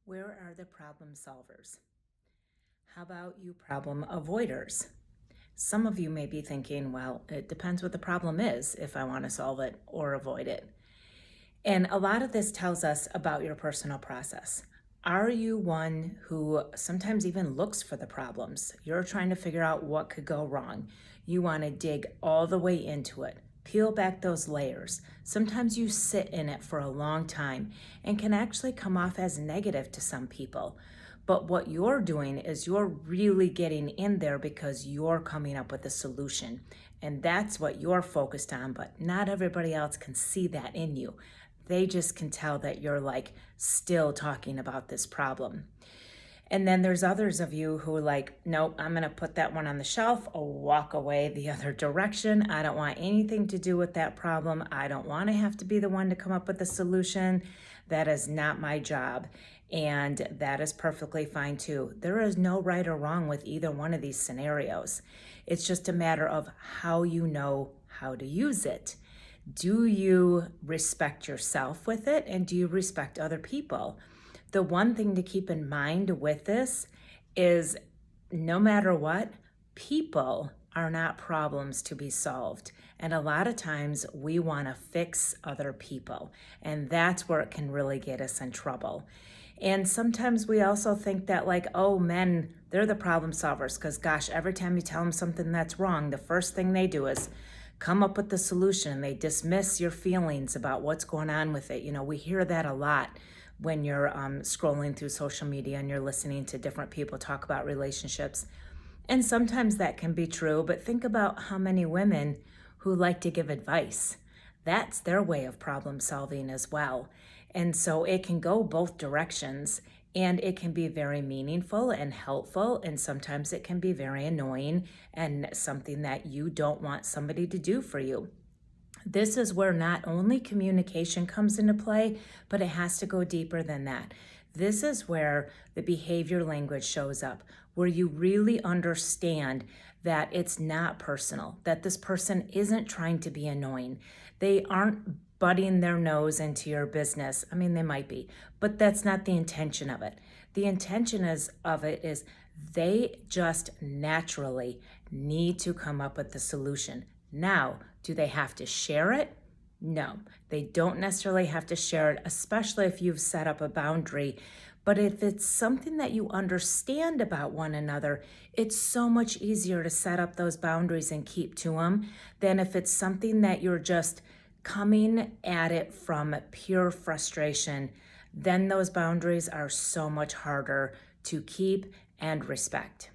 Where are the problem solvers? How about you problem avoiders? Some of you may be thinking, well, it depends what the problem is if I want to solve it or avoid it. And a lot of this tells us about your personal process. Are you one who sometimes even looks for the problems? You're trying to figure out what could go wrong. You want to dig all the way into it, peel back those layers. Sometimes you sit in it for a long time and can actually come off as negative to some people. But what you're doing is you're really getting in there because you're coming up with a solution. And that's what you're focused on, but not everybody else can see that in you. They just can tell that you're like still talking about this problem. And then there's others of you who are like, nope, I'm going to put that one on the shelf or walk away the other direction. I don't want anything to do with that problem. I don't want to have to be the one to come up with the solution. That is not my job. And that is perfectly fine too. There is no right or wrong with either one of these scenarios. It's just a matter of how you know how to use it. Do you respect yourself with it, and do you respect other people? The one thing to keep in mind with this is no matter what, people are not problems to be solved. And a lot of times we want to fix other people, and that's where it can really get us in trouble. And sometimes we also think that, like, oh, men, they're the problem solvers because, gosh, every time you tell them something that's wrong, the first thing they do is come up with the solution. They dismiss your feelings about what's going on with it. You know, we hear that a lot when you're scrolling through social media and you're listening to different people talk about relationships. And sometimes that can be true, but think about how many women who like to give advice. That's their way of problem solving as well. And so it can go both directions, and it can be very meaningful and helpful, and sometimes it can be very annoying and something that you don't want somebody to do for you. This is where not only communication comes into play, but it has to go deeper than that. This is where the behavior language shows up, where you really understand that it's not personal, that this person isn't trying to be annoying. They aren't butting their nose into your business. I mean, they might be, but that's not the intention of it. The intention of it is they just naturally need to come up with the solution. Now, do they have to share it? No, they don't necessarily have to share it, especially if you've set up a boundary. But if it's something that you understand about one another, it's so much easier to set up those boundaries and keep to them than if it's something that you're just coming at it from pure frustration. Then those boundaries are so much harder to keep and respect.